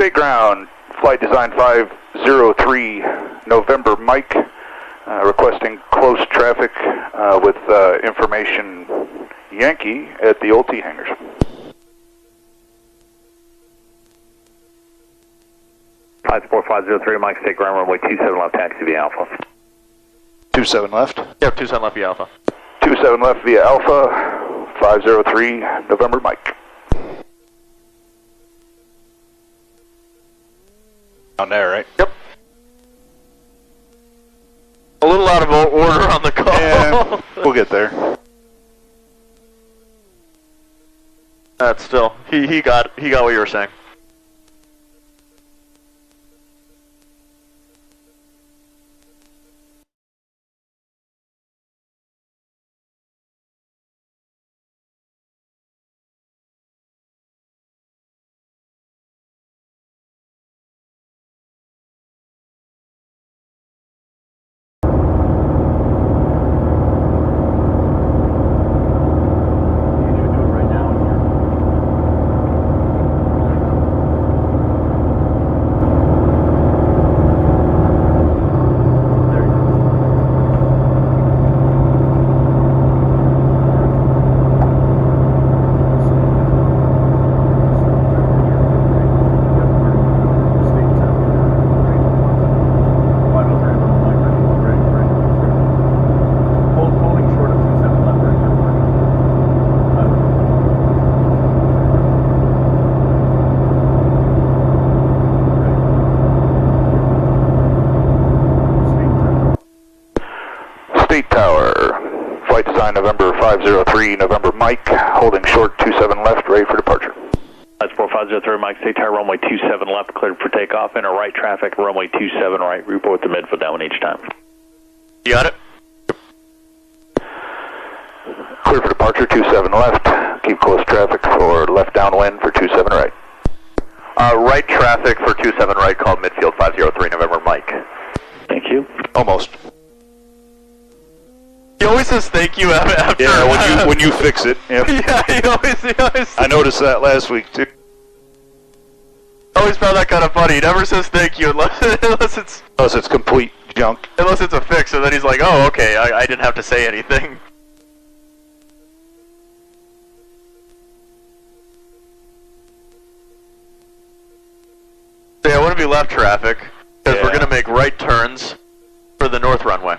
State ground, flight design 503, November Mike, requesting close traffic with information Yankee at the old T hangars. Flight support 503, Mike, state ground, runway 27 left, taxi via Alpha. 27 left? Yep, 27 left via Alpha. 27 left via Alpha, 503, November Mike. Down there, right? Yep. A little out of order on the call. Yeah, we'll get there. That's still, he got what you were saying. November 503, November Mike, holding short 27 left, ready for departure. That's 4503, Mike, state tower, runway 27 left, cleared for takeoff, enter right traffic, runway 27 right, report the midfield down each time. You got it? Clear for departure, 27 left, keep close traffic for left downwind for 27 right. Right traffic for 27 right, called midfield 503, November Mike. Thank you. Almost. He always says thank you after. Yeah, when you fix it. Yep. Yeah, he always. I noticed that last week too. I always found that kind of funny. He never says thank you unless it's complete junk. Unless it's a fix, and then he's like, oh, okay, I didn't have to say anything. So yeah, I want to be left traffic, because we're going to make right turns for the north runway.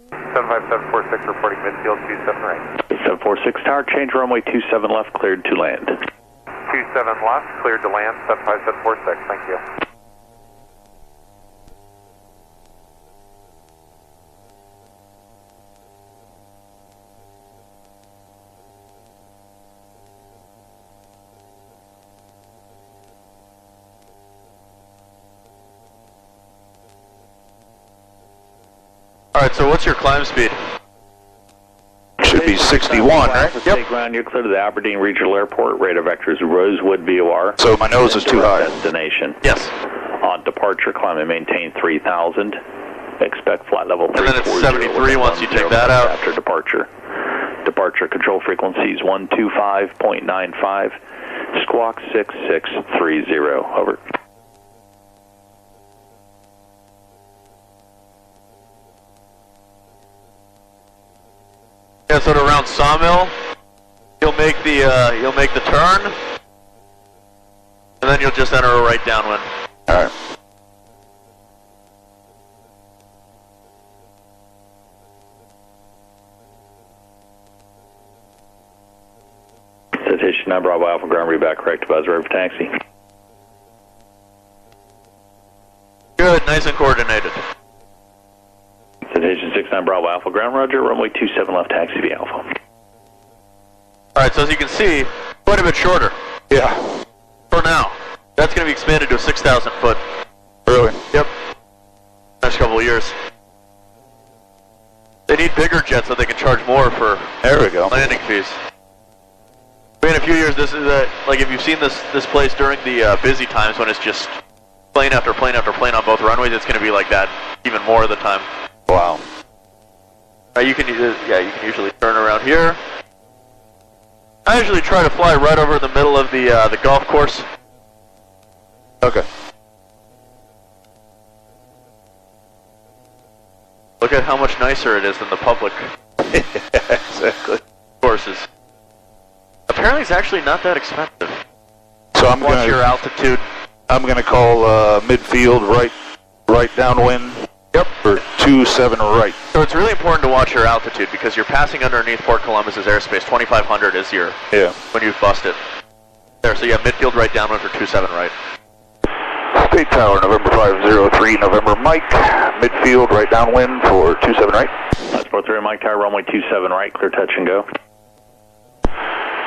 75746 reporting midfield 27 right. 746 tower, change runway 27 left, cleared to land. 27 left, cleared to land, 75746, thank you. Alright, so what's your climb speed? Should be 61, right? Yep. Ground, you're clear to the Aberdeen Regional Airport. Radar vectors Rosewood VOR. So my nose is too high. Destination. Yes. On departure, climb and maintain 3,000. Expect flight level 340. And then it's 73 once you take that out. After departure. Departure control frequencies 125.95. Squawk 6630. Over. Yeah, so around Sawmill, you'll make the turn, and then you'll just enter a right downwind. All right. Citation 9 Bravo Alpha ground read back correct buzz ready for taxi. Good, nice and coordinated. Citation 69 Bravo Alpha ground roger, runway 27 left taxi via Alpha. Alright, so as you can see, quite a bit shorter. Yeah. For now. That's going to be expanded to a 6,000 foot. Really? Yep. Next couple of years. They need bigger jets so they can charge more for there we go. Landing fees. In a few years, this is like if you've seen this place during the busy times when it's just plane after plane after plane on both runways, it's going to be like that even more of the time. Wow. You can usually turn around here, I usually try to fly right over the middle of the golf course. Okay. Look at how much nicer it is than the public Exactly. courses. Apparently it's actually not that expensive. So I'm Watch your gonna altitude. I'm gonna call midfield right downwind. Yep. For 27 right. So it's really important to watch your altitude because you're passing underneath Port Columbus's airspace. 2,500 is your when you bust it. There, so you have midfield right downwind for 27 right. State Tower, November 503, November Mike. Midfield right downwind for 27 right. That's 43 Mike Tower, runway 27 right, clear touch and go.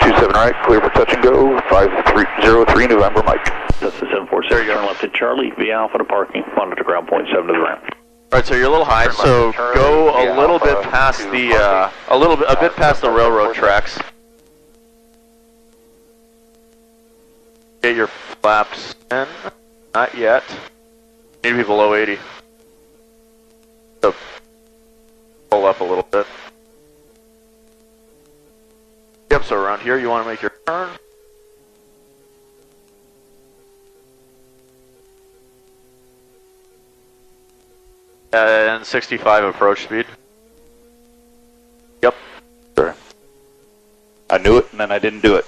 27 right, clear for touch and go. 5303, November Mike. That's the 746. Turn left at Charlie, via Alpha to parking, monitor ground point 7 to the ramp. Alright, so you're a little high, so go a little bit past the, a bit past the railroad tracks. Get your flaps in. Not yet. Need to be below 80. So, pull up a little bit. Yep, so around here you want to make your turn. And 65 approach speed. Yep. Sorry. I knew it and then I didn't do it.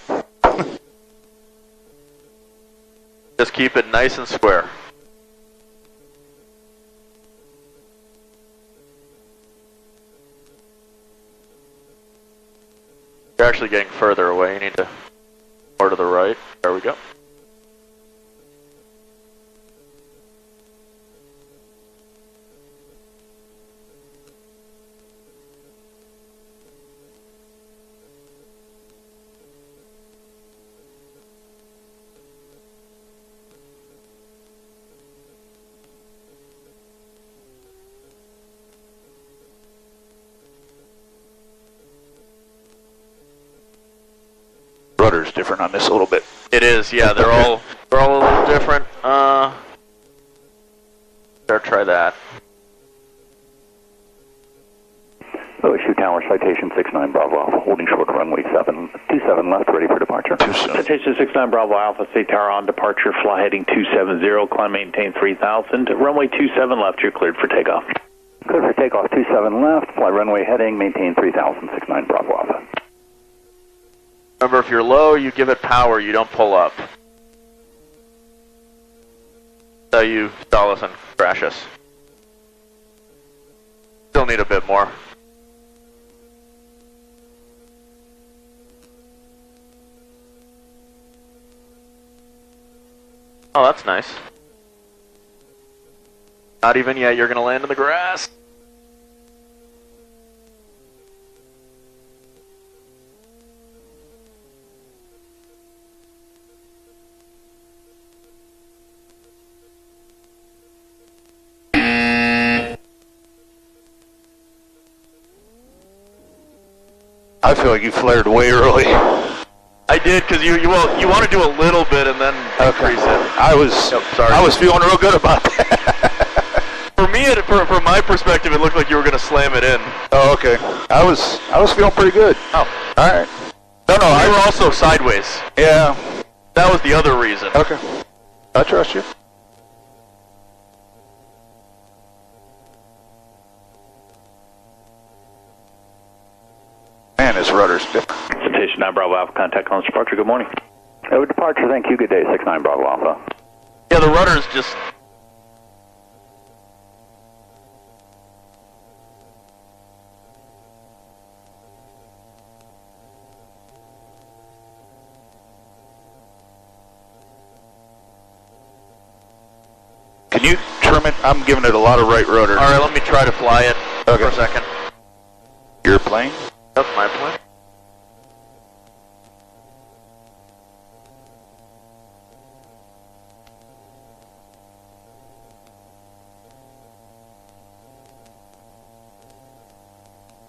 Just keep it nice and square. You're actually getting further away. You need to more to the right. There we go. Rudder's different on this a little bit. It is, yeah. They're all a little different. Better try that. OSU Tower, citation 69 Bravo Alpha, holding short runway 27 left, ready for departure. Citation 69 Bravo Alpha, State Tower on departure, fly heading 270, climb maintain 3000, runway 27 left, you're cleared for takeoff. Cleared for takeoff 27 left, fly runway heading, maintain 3000, 69 Bravo Alpha. Remember, if you're low, you give it power, you don't pull up. So you stall us and crash us. Still need a bit more. Oh, that's nice. Not even yet, you're gonna land in the grass. I feel like you flared way early. I did, because you want to do a little bit and then increase it. I was feeling real good about that. For me, from my perspective, it looked like you were going to slam it in. Oh, okay. I was feeling pretty good. Oh, all right. No, I were also sideways. Yeah. That was the other reason. Okay. I trust you. Man, this rudder's different. Citation 9 Bravo Alpha, contact on departure, good morning. Over departure, thank you, good day, 69 Bravo Alpha. Yeah, the rudder's just... Can you trim it? I'm giving it a lot of right rudder. Alright, let me try to fly it for a second. Your plane? That's my plane.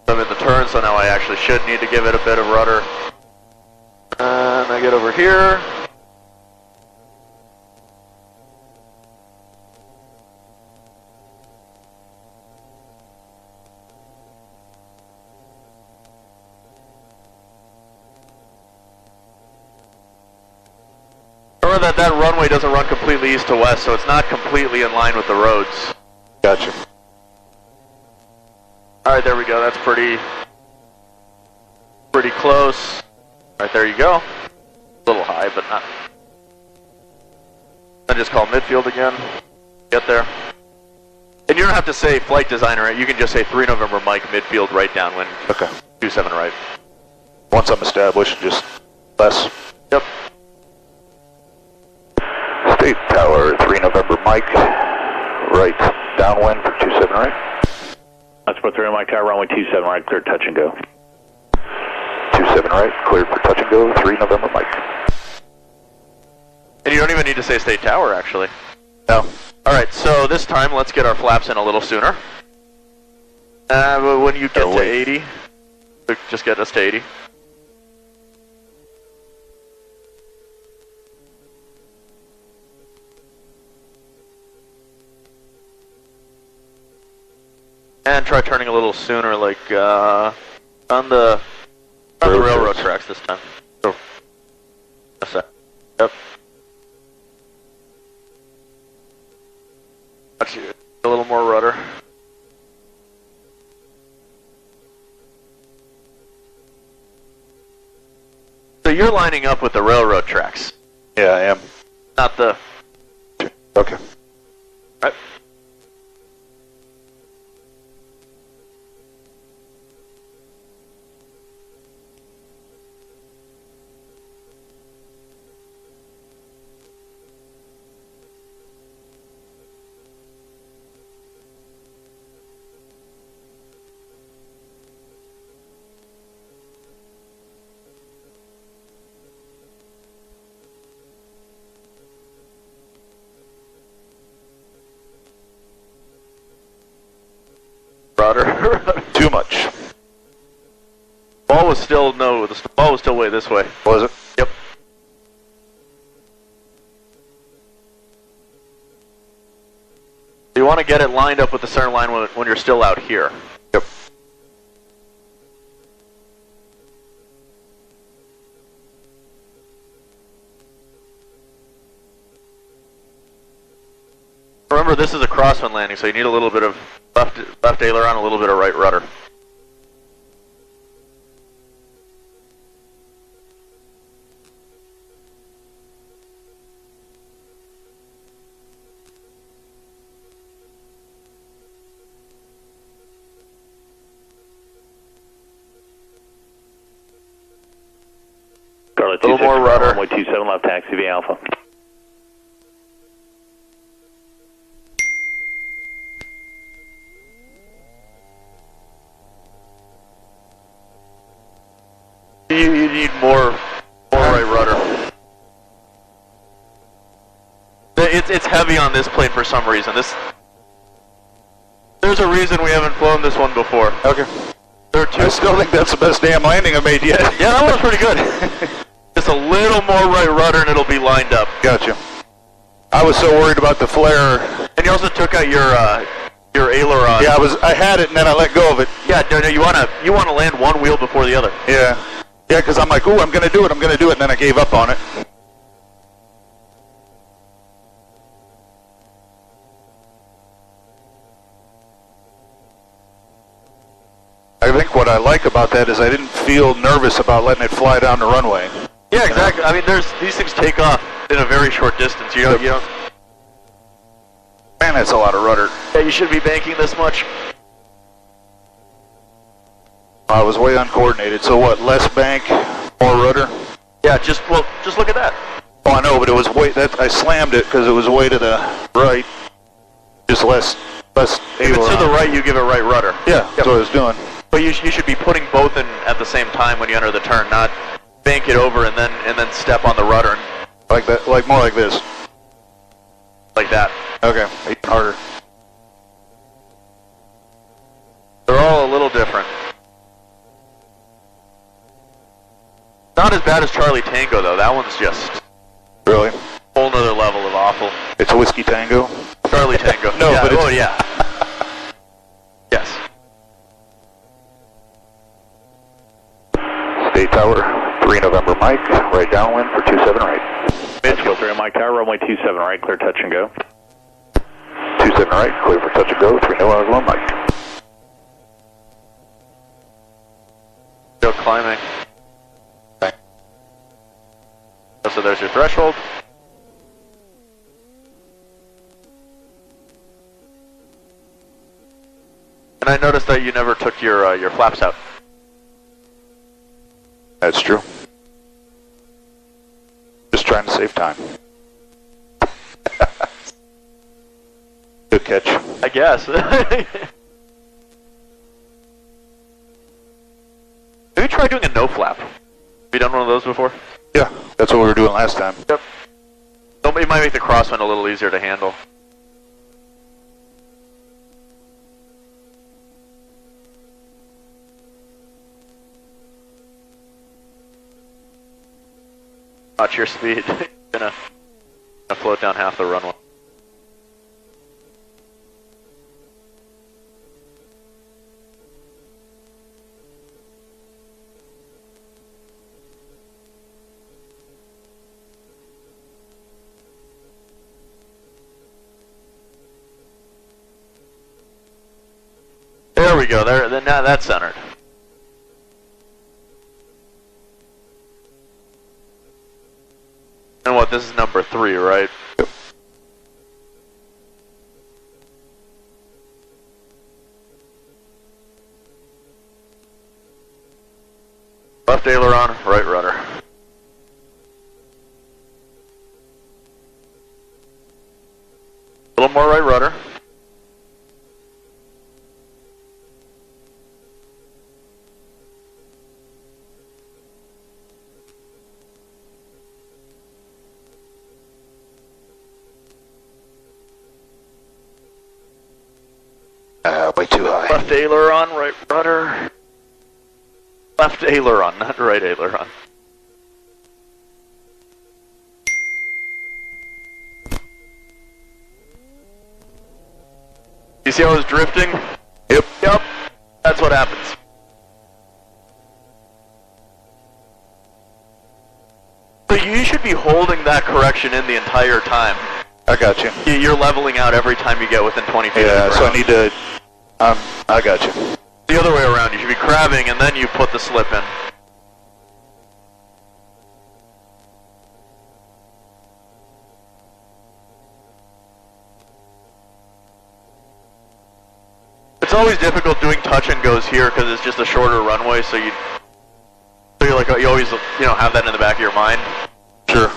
I'm in the turn, so now I actually should need to give it a bit of rudder. And I get over here. Remember that that runway doesn't run completely east to west, so it's not completely in line with the roads. Gotcha. Alright, there we go. That's pretty close. Alright, there you go. A little high, but not. I just call midfield again. Get there. And you don't have to say flight designer, you can just say 3 November Mike, midfield, right downwind. Okay. 27 right. Once I'm established, just less. Yep. State Tower, 3 November Mike, right downwind for 27 right. Let's put 3 Mike Tower, runway 27 right, clear touch and go. 27 right, cleared for touch and go, 3 November Mike. And you don't even need to say state tower, actually. No. Alright, so this time, let's get our flaps in a little sooner. When you get to 80, just get us to 80. And try turning a little sooner, like on the railroad tracks this time. Oh. That's it. Yep. A little more rudder. So you're lining up with the railroad tracks. Yeah, I am. Not the... Okay. Right. Too much. Ball was still, no, the ball was still way this way. Was it? Yep. You want to get it lined up with the center line when you're still out here. Yep. Remember, this is a crosswind landing, so you need a little bit of left aileron, a little bit of right rudder. Charlie, a little more rudder. Runway 27 left, taxi V Alpha. You need more right rudder. It's heavy on this plane for some reason. There's a reason we haven't flown this one before. Okay. I still think that's the best damn landing I've made yet. Yeah, that one's pretty good. Just a little more right rudder and it'll be lined up. Gotcha. I was so worried about the flare. And you also took out your aileron. Yeah, I had it and then I let go of it. Yeah, no, you wanna land one wheel before the other. Yeah. Yeah, because I'm like, ooh, I'm gonna do it, and then I gave up on it. I think what I like about that is I didn't feel nervous about letting it fly down the runway. Yeah, exactly. I mean, these things take off in a very short distance. You don't. Man, that's a lot of rudder. Yeah, you shouldn't be banking this much. I was way uncoordinated. So what? Less bank, more rudder. Yeah, just look at that. Oh, I know, but it was way. I slammed it because it was way to the right. Just less If it's to the right, you give it right rudder. Yeah, that's what I was doing. But you should be putting both in at the same time when you enter the turn, not bank it over and then step on the rudder. Like that, like more like this. Like that. Okay, even harder. They're all a little different. Not as bad as Charlie Tango though. That one's just Really? whole nother level of awful. It's a whiskey tango. Charlie Tango. No, yeah, but it's... oh yeah. Yes. State Tower, 3 November Mike, right downwind for 27 right. Midfield 3 Mike. Mike Tower, runway 27 right, clear touch and go. 27 right, clear for touch and go, 30 1 Mike. Still climbing. Okay. So there's your threshold. And I noticed that you never took your flaps out. That's true. Just trying to save time. Good catch. I guess. Have you tried doing a no flap? Have you done one of those before? Yeah, that's what we were doing last time. Yep. It might make the crosswind a little easier to handle. Watch your speed. gonna float down half the runway. There we go. There. Now that's centered. And what? This is number 3, right? Yep. Left aileron, right rudder. A little more right rudder. Way too high. Left aileron, right rudder. Left aileron, not right aileron. You see how I was drifting? Yep. Yep. That's what happens. So you should be holding that correction in the entire time. I got you. You're leveling out every time you get within 20 feet Yeah, of the so I ground. need to, I got you. The other way around, you should be crabbing and then you put the slip in. It's always difficult doing touch and goes here because it's just a shorter runway, so you always have that in the back of your mind. Sure.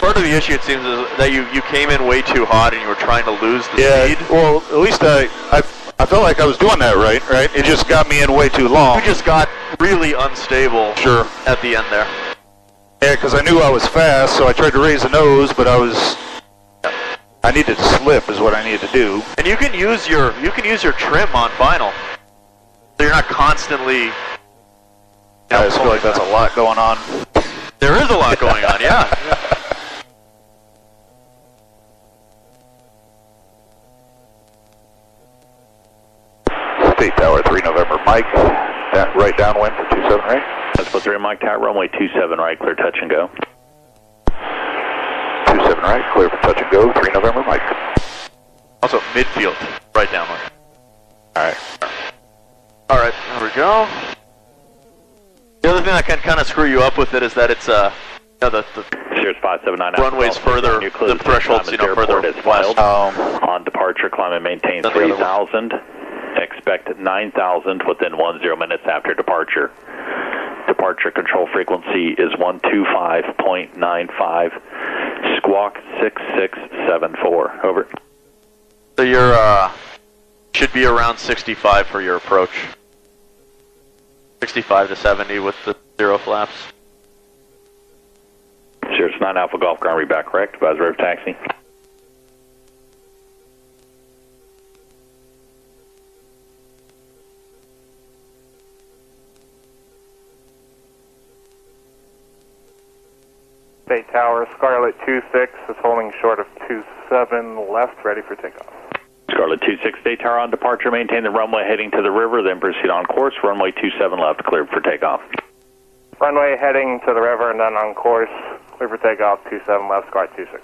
Part of the issue, it seems, is that you came in way too hot and you were trying to lose the speed. Well, at least I felt like I was doing that right? It just got me in way too long. You just got really unstable Sure. at the end there. Yeah, because I knew I was fast, so I tried to raise the nose, but I needed to slip is what I needed to do. And you can use your trim on vinyl, so you're not constantly. I just feel like that's a lot going on. There is a lot going on, yeah. State Tower 3 November Mike, right downwind for 27 right. That's for 3 Mike Tower, runway 27 right, clear touch and go. 27 right, clear for touch and go, 3 November Mike. Also, midfield, right downwind. Alright. Alright, there we go. The other thing that can kind of screw you up with it is that it's, the Sirius 579 runway's further, the threshold's, further west. On departure, climb and maintain That's the other 3,000. Expect 9,000 within 10 minutes after departure. Departure control frequency is 125.95. Squawk 6674. Over. So you're, should be around 65 for your approach. 65 to 70 with the 0 flaps. Sirius 9 Alpha Golf Ground, read back correct. Advisory of taxi. State Tower, Scarlet 26 is holding short of 27 left, ready for takeoff. Scarlet 26 State Tower on departure, maintain the runway heading to the river, then proceed on course, runway 27 left, cleared for takeoff. Runway heading to the river and then on course, clear for takeoff, 27 left, Scarlet 26.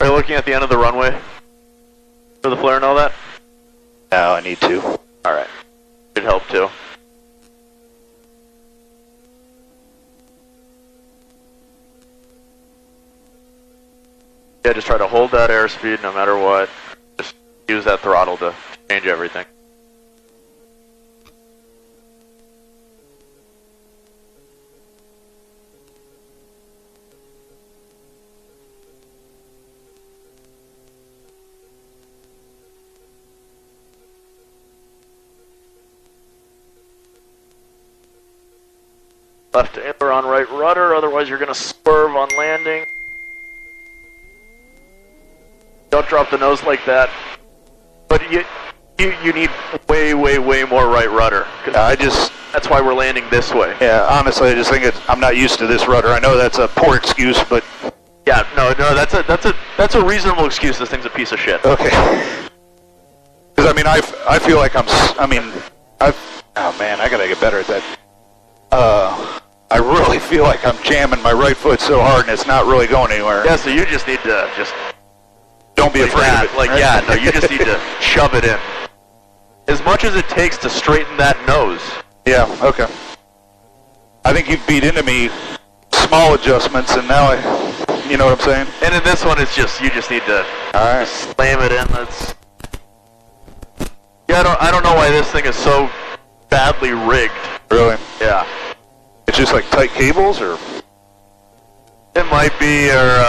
Are you looking at the end of the runway for the flare and all that? No, I need to. Alright. Should help too. Yeah, just try to hold that airspeed no matter what. Just use that throttle to change everything. Left ailer on right rudder, otherwise you're going to swerve on landing. Don't drop the nose like that. But you need way more right rudder. That's why we're landing this way. Yeah, honestly, I just think I'm not used to this rudder. I know that's a poor excuse, but yeah, no, that's a reasonable excuse. This thing's a piece of shit. okay. Because I mean, I feel like oh man, I gotta get better at that. I really feel like I'm jamming my right foot so hard and it's not really going anywhere. Yeah, so you just need to don't be afraid of it. Like, right? yeah, no, you just need to shove it in. As much as it takes to straighten that nose. Yeah, okay. I think you've beat into me small adjustments and now you know what I'm saying? And in this one, it's just, you just need to slam it in. Yeah, I don't know why this thing is so badly rigged. Really? Yeah. It's just like tight cables, or? It might be, or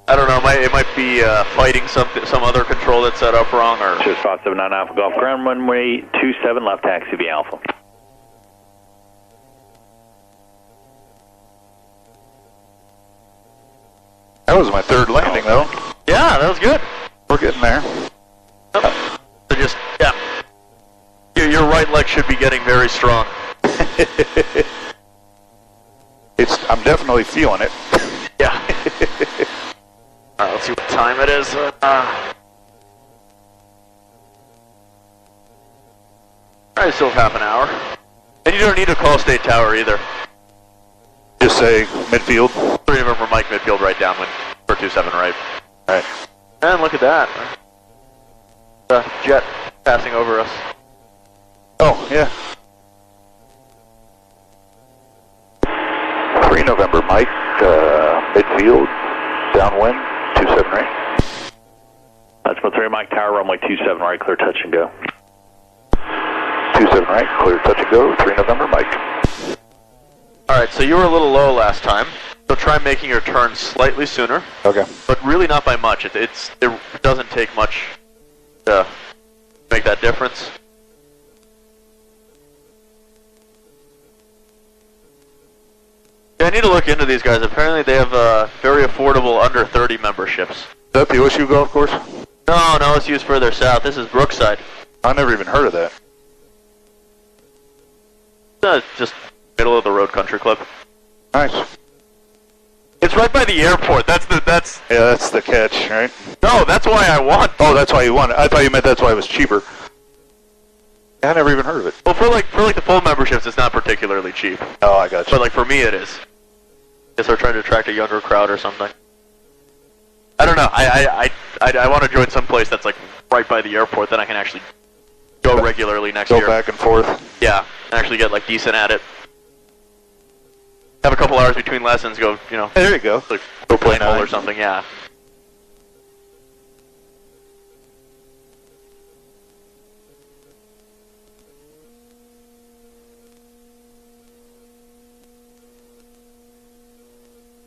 I don't know. It might be fighting some other control that's set up wrong, or. Just 579 Alpha Golf ground runway 27 left, taxi via Alpha. That was my third landing, though. Yeah, that was good. We're getting there. So just, yeah. Your right leg should be getting very strong. I'm definitely feeling it. Yeah. Alright, let's see what time it is. Alright, still half an hour. And you don't need to call State Tower either. Just say midfield. 3 November Mike midfield right downwind for 27 right. Alright. And look at that. The jet passing over us. Oh, yeah. 3 November Mike, midfield, downwind, 27 right. That's my 3 Mike Tower, runway 27 right, clear touch and go. 27 right, clear touch and go, 3 November Mike. Alright, so you were a little low last time, so try making your turn slightly sooner. Okay. But really not by much. It doesn't take much to make that difference. Yeah, I need to look into these guys. Apparently they have very affordable under 30 memberships. Is that the OSU golf course? No, it's used further south. This is Brookside. I never even heard of that. Just middle of the road country club. Nice. It's right by the airport. That's Yeah, that's the catch, right? No, that's why I want. Oh, that's why you want it. I thought you meant that's why it was cheaper. I never even heard of it. Well, for like the full memberships, it's not particularly cheap. Oh, I got you. But like for me, it is. Guess they're trying to attract a younger crowd or something. I don't know. I want to join some place that's like right by the airport, then I can actually go regularly next year. Go back and forth. Yeah, and actually get like decent at it. Have a couple hours between lessons. Go, you know. Hey, there you go. Like go play bowl or something. Yeah.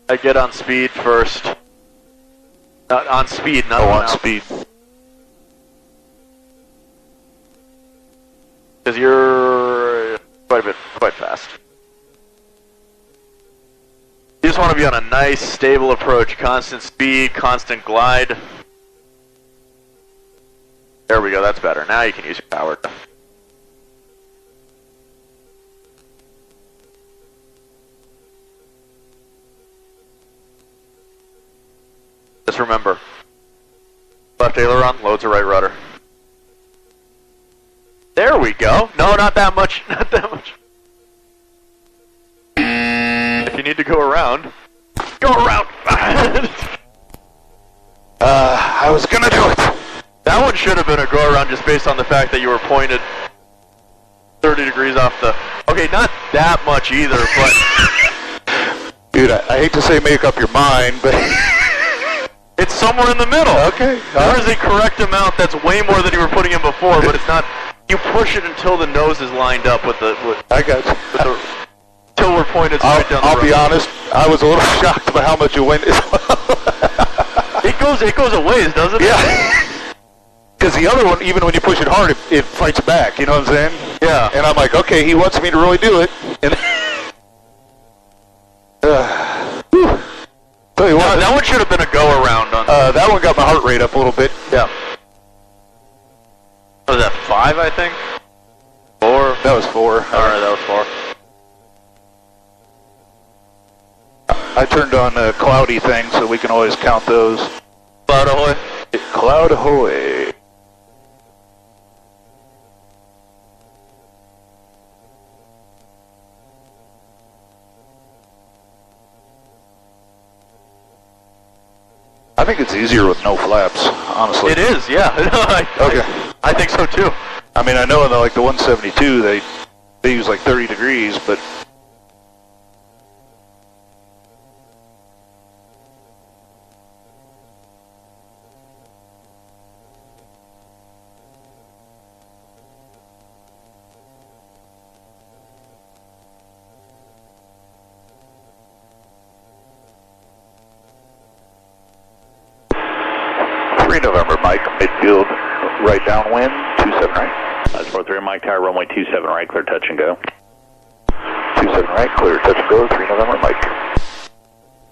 I get on speed first. Not on speed, not on speed. Because you're quite fast. just want to be on a nice, stable approach. Constant speed, constant glide. There we go, that's better. Now you can use your power. Just remember, left aileron loads a right rudder. There we go. No, not that much. Not that much. If you need to go around, go around. I was gonna do it. That one should have been a go around just based on the fact that you were pointed 30 degrees off the... Okay, not that much either, but... Dude, I hate to say make up your mind, but... It's somewhere in the middle. Okay. There is a correct amount that's way more than you were putting in before, but it's not... You push it until the nose is lined up with the... I got you. Until we're pointed straight down the road. I'll be honest, I was a little shocked by how much it went. It goes a ways, doesn't it? Yeah. Because the other one, even when you push it hard, it fights back, you know what I'm saying? Yeah. And I'm like, okay, he wants me to really do it. And tell you what, that one should have been a go around on. that one got my heart rate up a little bit. Yeah. Was that 5, I think? 4? That was 4. Alright, that was 4. I turned on a cloudy thing so we can always count those. Cloud ahoy. Cloud ahoy. I think it's easier with no flaps, honestly. It is, yeah. I think so too. I mean, I know in the 172 they use like 30 degrees, but November, Mike, midfield, right downwind, 27 right. That's 43 Mike Tower, runway 27 right, clear touch and go. 27 right, clear touch and go, 3 November, Mike.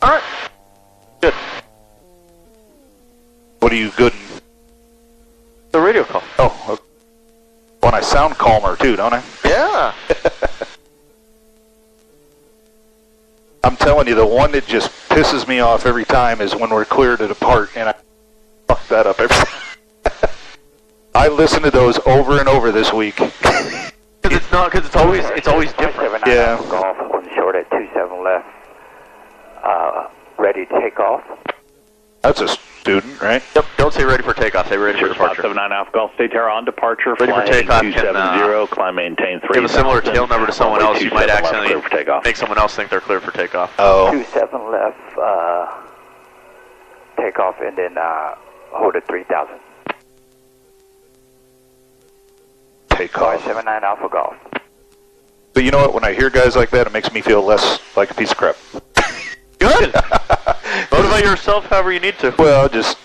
Alright. Good. What are you good in? The radio call. Oh, okay. When I sound calmer too, don't I? Yeah. I'm telling you, the one that just pisses me off every time is when we're clear to depart, and I fuck that up every time. I listen to those over and over this week. Because it's always different. Yeah. Golf, one short at 27 left. Ready to take off. That's a student, right? Yep. Don't say ready for takeoff. Say ready for departure. 79 Alpha Golf, State Tower on departure. Ready for takeoff. 270, climb maintain 3. Give a similar tail number to someone else. You might accidentally make someone else think they're clear for takeoff. Oh. 27 left. Take off and then hold at 3,000. Take off. 79 Alpha Golf. But you know what? When I hear guys like that, it makes me feel less like a piece of crap. Good. Motivate yourself however you need to. Well, it just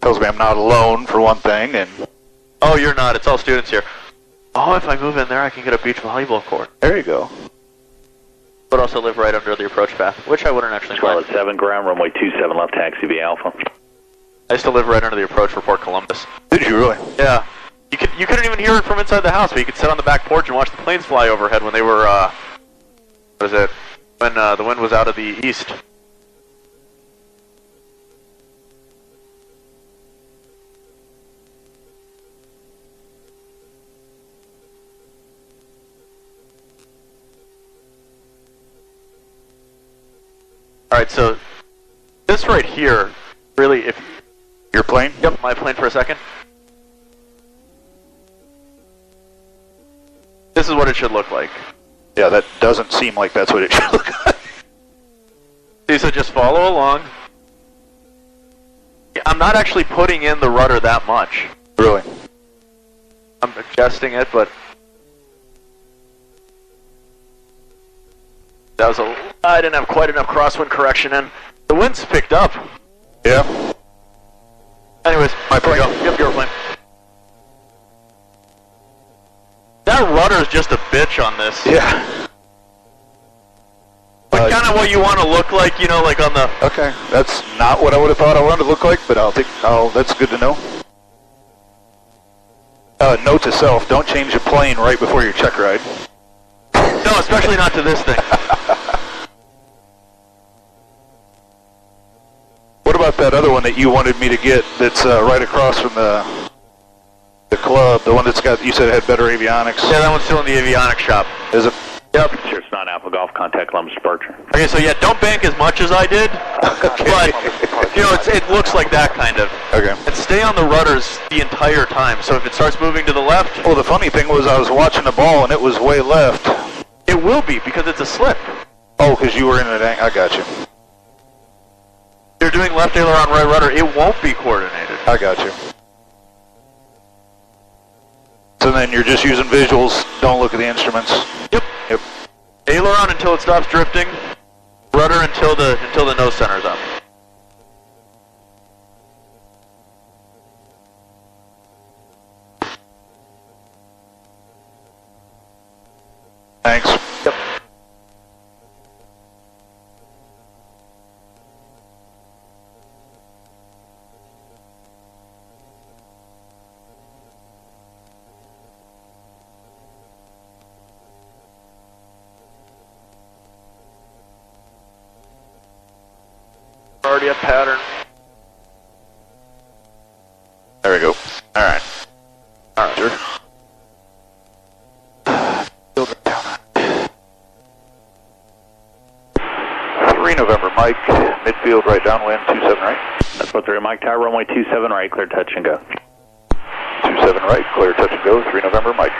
tells me I'm not alone for one thing, and Oh, you're not. It's all students here. Oh, if I move in there, I can get a beach volleyball court. there you go. But also live right under the approach path, which I wouldn't actually mind. Charlotte 7, ground, runway 27 left, taxi via Alpha. I used to live right under the approach for Port Columbus. Did you really? Yeah. You couldn't even hear it from inside the house, but you could sit on the back porch and watch the planes fly overhead when they were, what is it? When the wind was out of the east. Alright, so this right here, really, if... Your plane? Yep, my plane for a second. This is what it should look like. Yeah, that doesn't seem like that's what it should look like. See, so just follow along. I'm not actually putting in the rudder that much. Really? I'm adjusting it, but... That was I didn't have quite enough crosswind correction in. The wind's picked up. Yeah. Anyways, My plane. Go. Yep, your plane. That rudder is just a bitch on this. Yeah. We kind that what you want to look like, you know, like on the... Okay, that's not what I would have thought I wanted to look like, but that's good to know. Note to self, don't change your plane right before your check ride. No, especially not to this thing. What about that other one that you wanted me to get that's right across from the club, the one that's got, you said it had better avionics? Yeah, that one's still in the avionics shop. Is it? Yep. Sure, it's not Alpha Golf, contact Columbus departure. Okay, so yeah, don't bank as much as I did, but, you know, it looks like that kind of. Okay. And stay on the rudders the entire time, so if it starts moving to the left... Well, the funny thing was I was watching the ball and it was way left. It will be, because it's a slip. Oh, because you were in an angle. I got you. You're doing left aileron, right rudder, it won't be coordinated. I got you. So then you're just using visuals, don't look at the instruments. Yep. Yep. Aileron until it stops drifting, rudder until the nose center's up. Thanks. Yep. Already a pattern. There we go. All right. All right. Sure. Build it down. 3 November, Mike. Midfield right downwind, 27 right. That's what 3 Mike Tower, runway 27 right, clear touch and go. 27 right, clear touch and go. 3 November, Mike.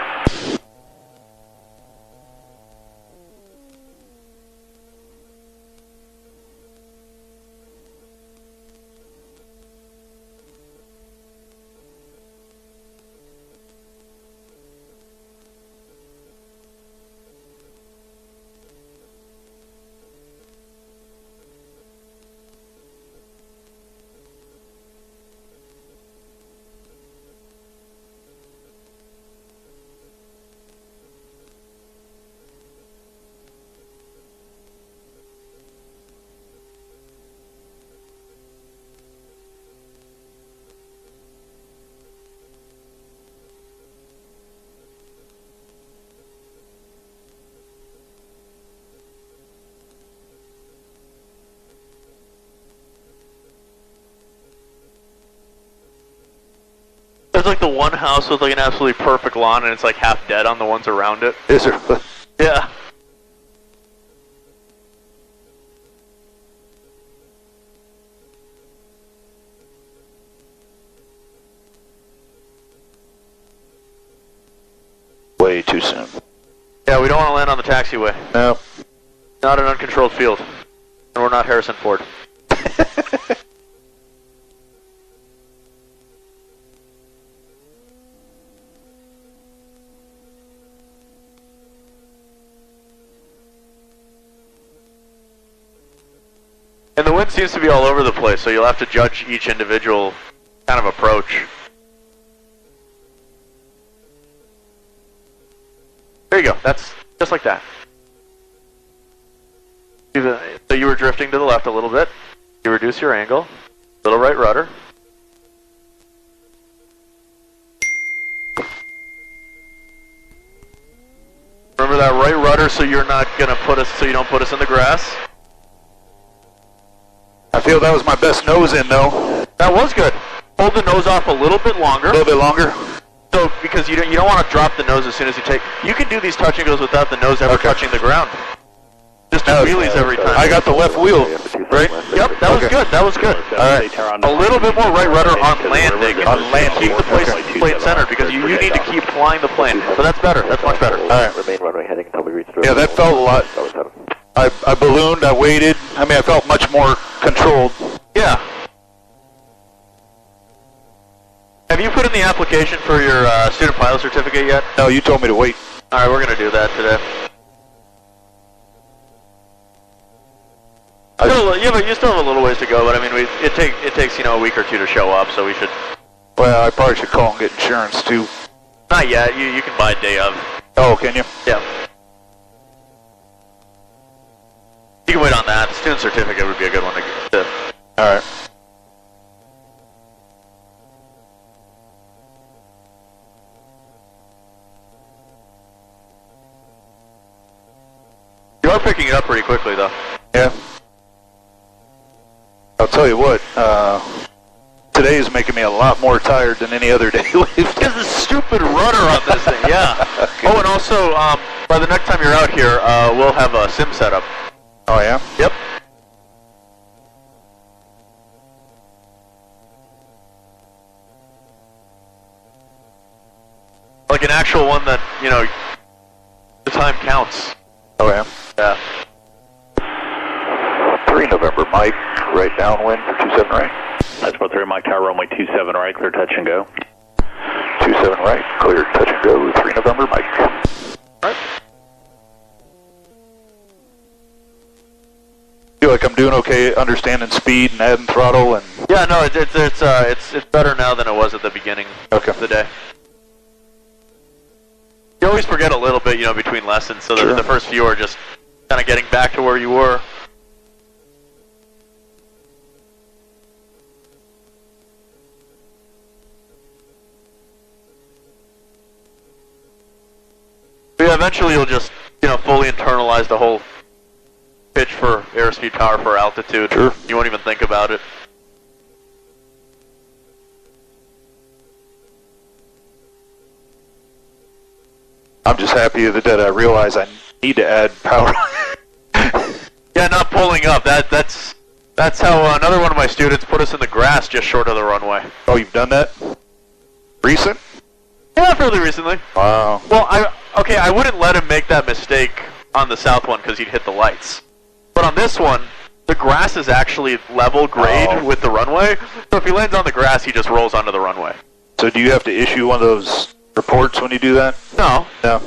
There's like the one house with like an absolutely perfect lawn and it's like half dead on the ones around it. Is there? Yeah. Way too soon. Yeah, we don't want to land on the taxiway. No. Not an uncontrolled field. And we're not Harrison Ford. And the wind seems to be all over the place, so you'll have to judge each individual kind of approach. There you go, that's just like that. So you were drifting to the left a little bit. You reduce your angle. Little right rudder. Remember that right rudder so you're not gonna put us, so you don't put us in the grass. I feel that was my best nose in though. That was good. Hold the nose off a little bit longer. A little bit longer. So, because you don't want to drop the nose as soon as you take. You can do these touch and goes without the nose ever touching the ground. Just do wheelies every time. I got the left wheel, right? Yep, that was good. That was good. All right. A little bit more right rudder on landing. On landing. Keep the plane centered because you need to keep flying the plane. But that's better. That's much better. All right. Remain runway heading until we reach the... Yeah, that felt a lot. I ballooned, I waited. I mean, I felt much more controlled. Yeah. Have you put in the application for your student pilot certificate yet? No, you told me to wait. Alright, we're going to do that today. You still have a little ways to go, but I mean, it takes a week or two to show up, so we should... Well, I probably should call and get insurance too. Not yet, you can buy a day of. Oh, can you? Yeah. You can wait on that. certificate would be a good one to get. Alright. You are picking it up pretty quickly, though. Yeah. I'll tell you what, today is making me a lot more tired than any other day. Because the stupid rudder on this thing, yeah. Oh, and also, by the next time you're out here, we'll have a sim setup. Oh, yeah? Yep. Like an actual one that, you know, the time counts. Oh, yeah? Yeah. 3 November, Mike, right downwind for 27 right. That's 3 Mike Tower, runway 27 right, clear touch and go. 27 right, clear touch and go, 3 November, Mike. Alright. Feel like I'm doing okay understanding speed and adding throttle and... Yeah, no, it's better now than it was at the beginning of the day. You always forget a little bit, you know, between lessons, so Sure. the first few are just kind of getting back to where you were. But yeah, eventually you'll just, you know, fully internalize the whole pitch for airspeed, power for altitude. Sure. You won't even think about it. I'm just happy that I realize I need to add power. Yeah, not pulling up. That's how another one of my students put us in the grass just short of the runway. Oh, you've done that? Recent? Yeah, fairly recently. Wow. Well, I wouldn't let him make that mistake on the south one because he'd hit the lights. But on this one, the grass is actually level grade with the runway. So if he lands on the grass, he just rolls onto the runway. So do you have to issue one of those reports when you do that? No. No.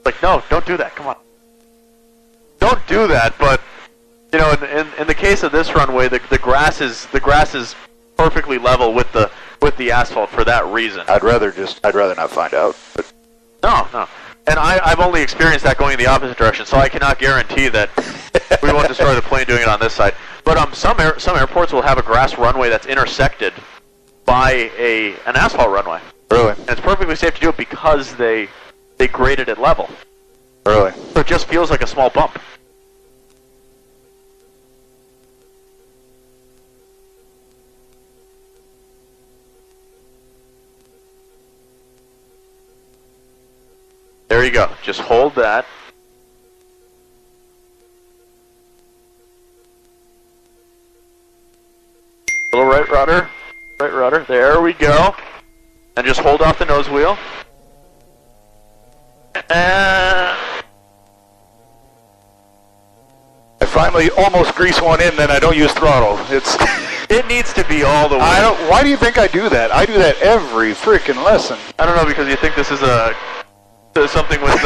Like, no, don't do that. Come on. Don't do that. But you know, in the case of this runway, the grass is perfectly level with the asphalt for that reason. I'd rather not find out. But No. And I've only experienced that going in the opposite direction, so I cannot guarantee that we won't destroy the plane doing it on this side. But some airports will have a grass runway that's intersected by an asphalt runway. really, And it's perfectly safe to do it because they graded it level. really. So it just feels like a small bump. There you go. Just hold that. Little right rudder. Right rudder. There we go. And just hold off the nose wheel. I finally almost grease one in, then I don't use throttle. It needs to be all the way. Why do you think I do that? I do that every freaking lesson. I don't know, because you think this is something with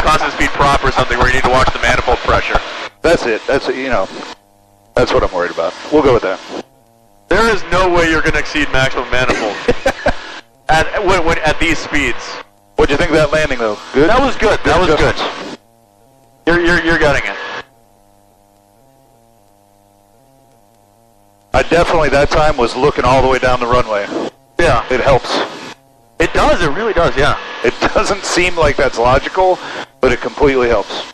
constant speed prop or something where you need to watch the manifold pressure. That's it. That's what I'm worried about. We'll go with that. There is no way you're going to exceed maximum manifold at these speeds. What'd you think of that landing, though? Good? That was good. That was good. You're getting it. I definitely, that time, was looking all the way down the runway. Yeah. It helps. It does. It really does, yeah. It doesn't seem like that's logical, but it completely helps.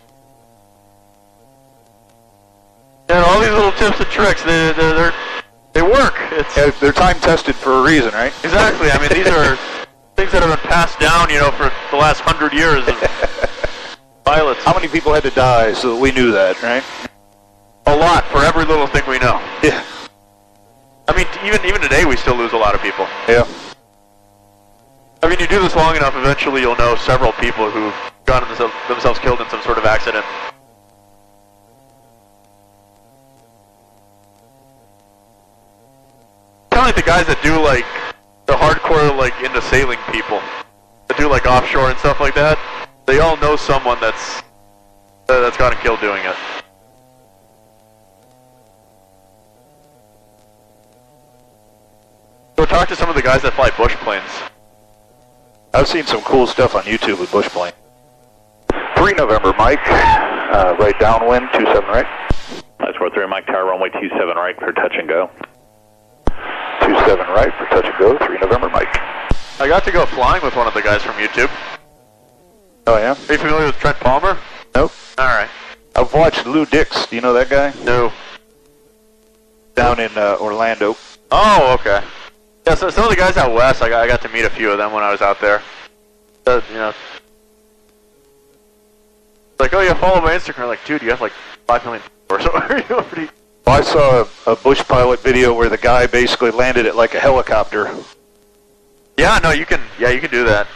And all these little tips and tricks, they work. Yeah, they're time-tested for a reason, right? Exactly. I mean, these are things that have been passed down, you know, for the last 100 years of pilots. How many people had to die so that we knew that, right? A lot, for every little thing we know. Yeah. I mean, even today we still lose a lot of people. Yeah. I mean, you do this long enough, eventually you'll know several people who've gotten themselves killed in some sort of accident. Kind of like the guys that do, like, the hardcore, like, into sailing people. That do, like, offshore and stuff like that. They all know someone that's gotten killed doing it. Go talk to some of the guys that fly bush planes. I've seen some cool stuff on YouTube with bush plane. 3 November, Mike. Right downwind, 27 right. Nice 43 Mike Tower, runway 27 right for touch and go. 27 right for touch and go, 3 November Mike. I got to go flying with one of the guys from YouTube. Oh yeah? Are you familiar with Trent Palmer? Nope. Alright. I've watched Lou Dix, do you know that guy? No. Down in Orlando. Oh, okay. Yeah, so some of the guys out west, I got to meet a few of them when I was out there. You know, like, oh, you follow my Instagram. Like, dude, you have like 5 million followers. Well, I saw a bush pilot video where the guy basically landed it like a helicopter. Yeah, no, you can do that.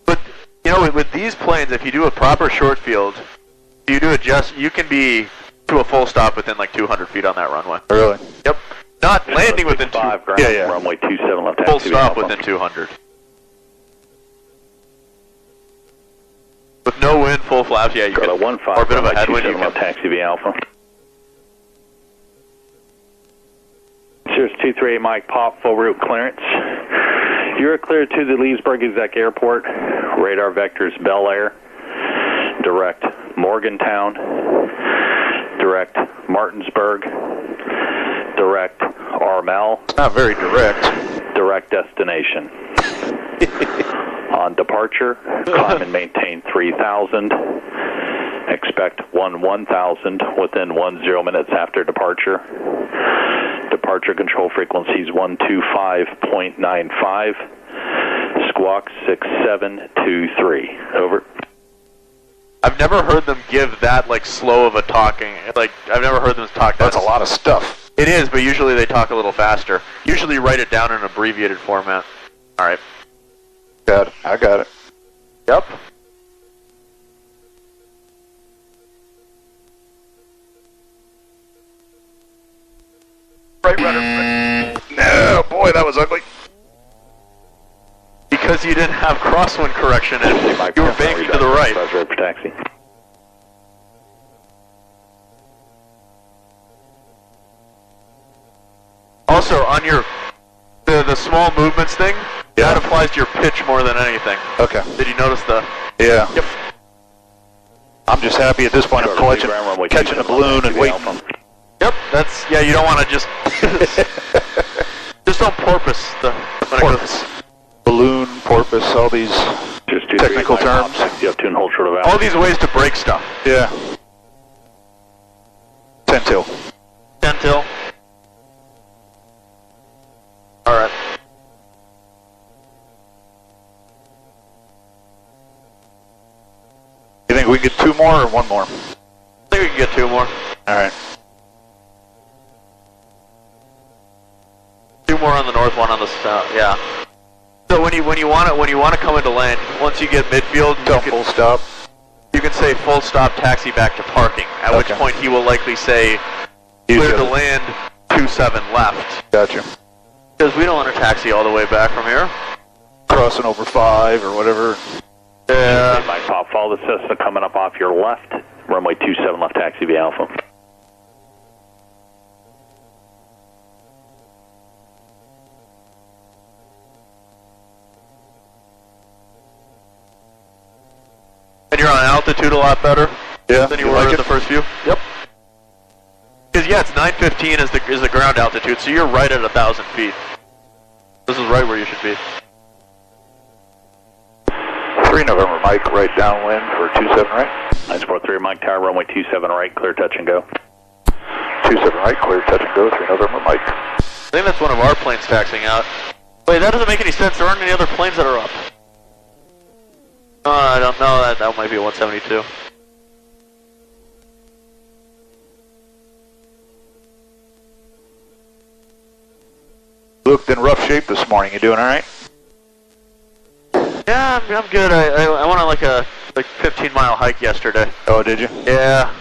But you know, with these planes, if you do a proper short field, you can be to a full stop within like 200 feet on that runway. Really? Yep. Not landing within 5 ground, yeah. runway 27 left. Full stop within 200. With no wind, full flaps, yeah, you Got can. a 15 or a bit of a headwind, you left can. taxi via Alpha. Cirrus 238 Mike Pop, full route clearance. You're clear to the Leesburg Exec Airport. Radar vectors Bel Air. Direct Morgantown. Direct Martinsburg. Direct Armel. Not very direct. Direct destination. On departure, climb and maintain 3,000. Expect 1,000 within 10 minutes after departure. Departure control frequencies 125.95. Squawk 6723. Over. I've never heard them give that like slow of a talking. Like I've never heard them talk. That's a lot of stuff. It is, but usually they talk a little faster. Usually write it down in an abbreviated format. All right. Got it. I got it. Yep. Right rudder. No, boy, that was ugly. Because you didn't have crosswind correction and you were banking to the right. Right for taxi. Also, on your the small movements thing, that applies to your pitch more than anything. Okay. Did you notice the? Yeah. Yep. I'm just happy at this point I'm catching a balloon and waiting. Yep. That's you don't want to just don't porpoise the Porpoise. Balloon, porpoise, all these technical terms. You have to hold short of Alpha. all these ways to break stuff. Yeah. 10 till. 10 till. All right. You think we can get 2 more or 1 more? I think we can get 2 more. All right. 2 more on the north, 1 on the south. Yeah. So when you want to come into land, once you get midfield, Full stop. you can say full stop, taxi back to parking. At which point he will likely say clear to land 27 left. Gotcha. Because we don't want to taxi all the way back from here. Crossing over 5 or whatever. Yeah. Mike Pop, follow the Cessna coming up off your left. Runway 27 left taxi via Alpha. And you're on altitude a lot better Yeah. than you you were like at it? the first view. Yep. Because it's 915 is the ground altitude, so you're right at 1,000 feet. This is right where you should be. 3 November Mike, right downwind for 27 right. 943 Mike Tower, runway 27 right, clear touch and go. 27 right, clear touch and go, 3 November Mike. I think that's one of our planes taxiing out. Wait, that doesn't make any sense. There aren't any other planes that are up. I don't know. That might be a 172. Looked in rough shape this morning. You doing all right? Yeah, I'm good. I went on like a 15-mile hike yesterday. Oh, did you? Yeah.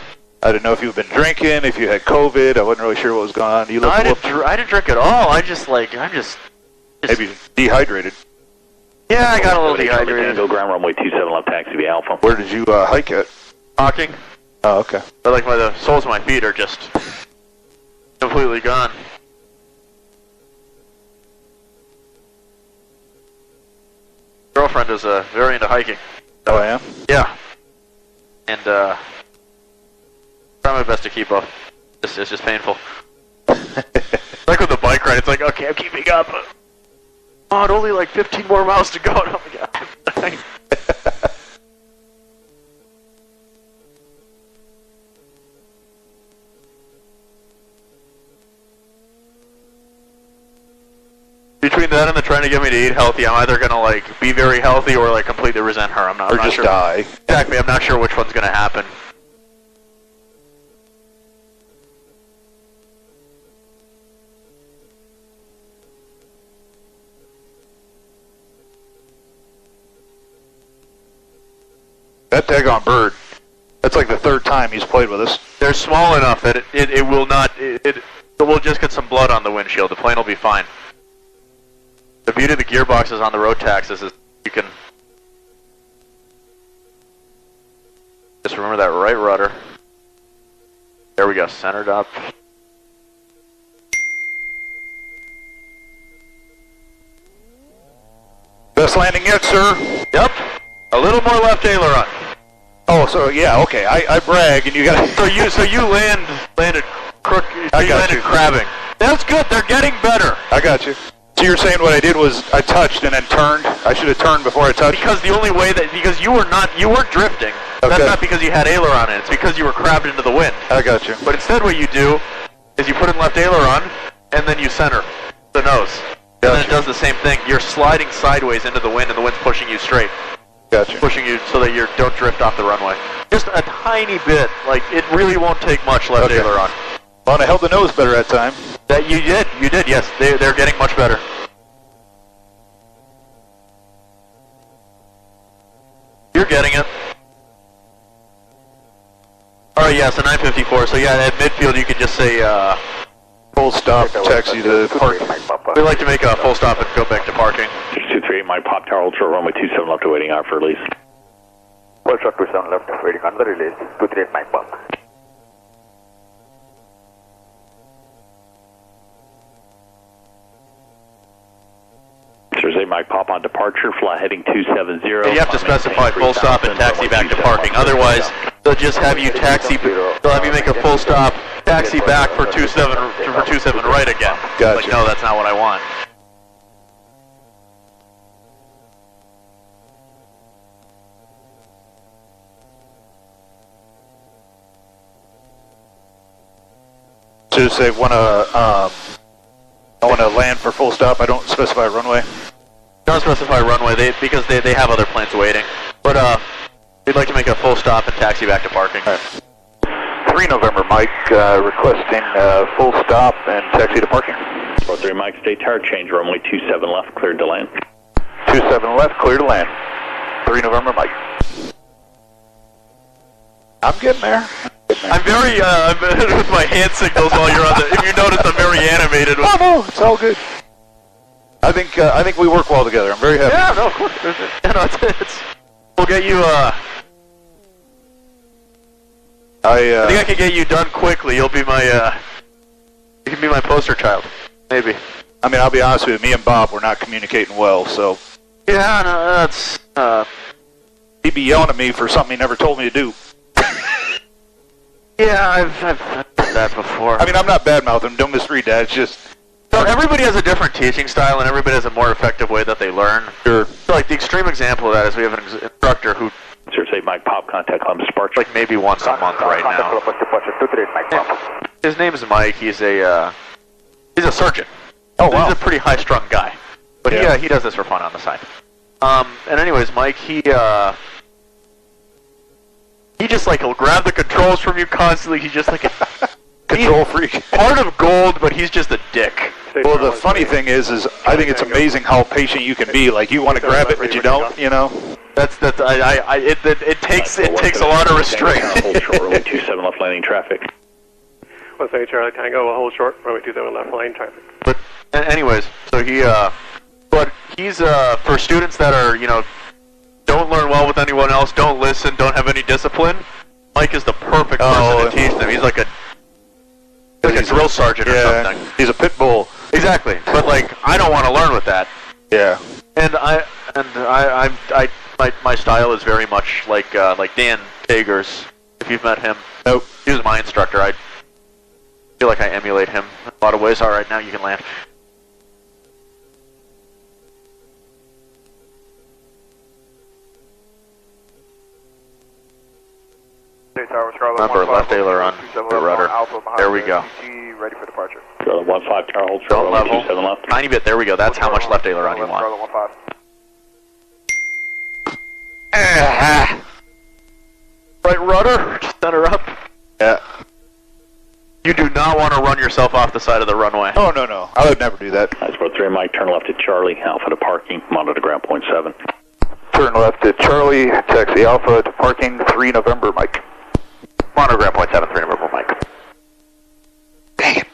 I didn't know if you've been drinking, if you had COVID. I wasn't really sure what was going on. You No, look I didn't drink at all. I'm just maybe dehydrated. Yeah, I got a little Tango dehydrated. ground runway 27 left taxi via Alpha. Where did you hike at? Talking, Oh, okay. but like the soles of my feet are just completely gone. Girlfriend is very into hiking. Oh, I am? Yeah. And try my best to keep a It's just painful. Like with the bike ride, it's like, okay, I'm keeping up. Oh, only like 15 more miles to go. And I'm like, between that and the trying to get me to eat healthy, I'm either gonna like be very healthy or like completely resent her. I'm not Or just sure. die. Exactly, I'm not sure which one's gonna happen. That daggone bird. That's like the third time he's played with us. They're small enough that it will not, it will just get some blood on the windshield. The plane will be fine. The beauty of the gearboxes on the road taxis is you can just remember that right rudder. There we go, centered up. Best landing yet, sir? Yep, a little more left aileron. Oh, so yeah, okay. I brag, and you got. So you landed crook. I got landed you. crabbing. That's good. They're getting better. I got you. So you're saying what I did was I touched and then turned? I should have turned before I touched? Because the only way that because you weren't drifting. Okay. That's not because you had aileron in. It's because you were crabbed into the wind. I got you. But instead, what you do is you put in left aileron and then you center the nose. And then it does the same thing. You're sliding sideways into the wind, and the wind's pushing you straight. Gotcha. Pushing you so that you don't drift off the runway. Just a tiny bit. Like, it really won't take much left Okay. aileron. Well, and I held the nose better that time. That you did, yes. They're getting much better. You're getting it. Alright, yeah, so 954. So yeah, at midfield you could just say, Full stop, taxi to park. we'd like to make a full stop and go back to parking. 238 Mike Pop Tower, Ultra runway 27 left, awaiting out for release. Full shot 27 left, waiting on the release. 238 Mike Pop. There's a Mike Pop on departure, fly heading 270. You have to specify full stop and taxi back to parking. Otherwise, they'll just have you taxi. They'll have you make a full stop, taxi back for 27 right again. Gotcha. Like, no, that's not what I want. So just say I want to land for full stop. I don't specify runway. Don't specify runway because they have other planes waiting. But we'd like to make a full stop and taxi back to parking. All right. 3 November, Mike, requesting full stop and taxi to parking. 43 Mike, state tire change, runway 27 left, cleared to land. 27 left, clear to land. 3 November, Mike. I'm getting there. I'm very with my hand signals while you're on the. If you notice, I'm very animated. With, Oh no, it's all good. I think we work well together. I'm very happy. yeah, no, of course. You know, it's we'll get you. I think I can get you done quickly. You'll be my. You can be my poster child, maybe. I mean, I'll be honest with you. Me and Bob, we're not communicating well. So Yeah, no, that's. he'd be yelling at me for something he never told me to do. Yeah, I've done that before. I mean, I'm not bad-mouthing him. Don't misread that. It's just So everybody has a different teaching style, and everybody has a more effective way that they learn. sure. So, like, the extreme example of that is we have an instructor who, There's a Mike Pop, contact Columbus departure. like, maybe once a month right now. Columbus departure 238 Mike Pop. His name is Mike. He's a surgeon. Oh wow. He's a pretty high-strung guy. But Yeah. he does this for fun on the side. And anyways, Mike, he just, like, he'll grab the controls from you constantly. He's just like a Control freak. heart of gold, but he's just a dick. Well, the funny thing is I think it's amazing how patient you can be. Like you want to grab it, but you don't. You know. It takes a lot of restraint. Hold short, runway 27 left, landing traffic. Let's say Charlie Tango will hold short, runway 27 left lane traffic. But anyways, so but he's for students that are, you know, don't learn well with anyone else, don't listen, don't have any discipline. Mike is the perfect person to teach them. He's like a drill sergeant or something. He's a pit bull. Exactly. But like, I don't want to learn with that. Yeah. And my style is very much like Dan Tager's. If you've met him, Nope. he was my instructor. feel like I emulate him in a lot of ways. Alright, now you can land. Remember, left aileron, the rudder. There we go. Ready for departure. Charlie 15, tower hold, Don't Charlie level. 27 left. Tiny bit, there we go. That's how much left aileron you want. Right rudder, center up. Yeah. You do not want to run yourself off the side of the runway. Oh, no, no. I would never do that. Nice, 3 Mike, turn left at Charlie, Alpha to parking, monitor ground point 7. Turn left at Charlie, taxi Alpha to parking, 3 November, Mike. Monitor ground point 7, 3 November, Mike. Dang it.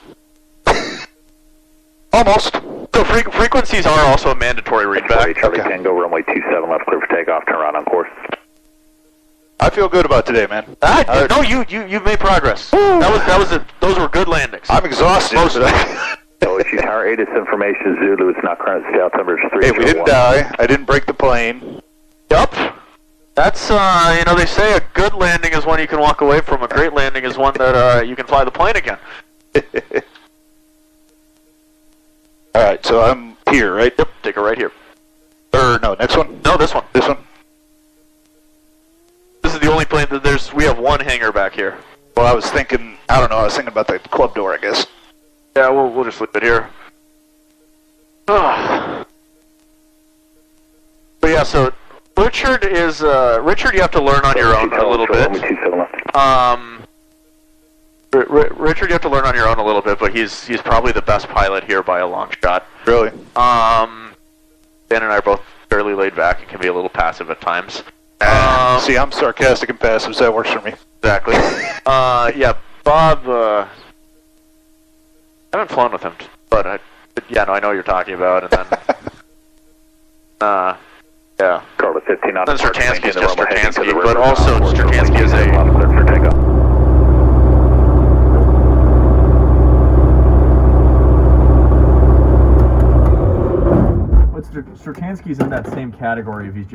Almost. So frequencies are also a mandatory readback. Charlie Okay. Tango, runway 27 left, clear for takeoff, turn around on course. I feel good about today, man. No, you've made progress. Those were good landings. I'm exhausted. OSU Tower 8, it's information, Zulu, it's not current, stay out numbers 3. Hey, we didn't die. I didn't break the plane. Yup. That's, they say a good landing is one you can walk away from. A great landing is one that you can fly the plane again. Alright, so I'm here, right? Yep, take it right here. No, next one? No, this one. This one? This is the only plane that we have one hangar back here. Well, I was thinking about the club door, I guess. Yeah, we'll just leave it here. But yeah, so Richard is Richard. You have to learn on your own a little bit. Richard, you have to learn on your own a little bit, but he's probably the best pilot here by a long shot. Really? Dan and I are both fairly laid back and can be a little passive at times. See, I'm sarcastic and passive, so that works for me. Exactly. Yeah, Bob. I haven't flown with him, but I know what you're talking about, and then, yeah. Carla 15 on Then departure, Stertansky's maintain just the runway heading to Stertansky, the but river, also course, Stertansky is runway 27 left, clear for takeoff. But Stertansky's in that same category if he's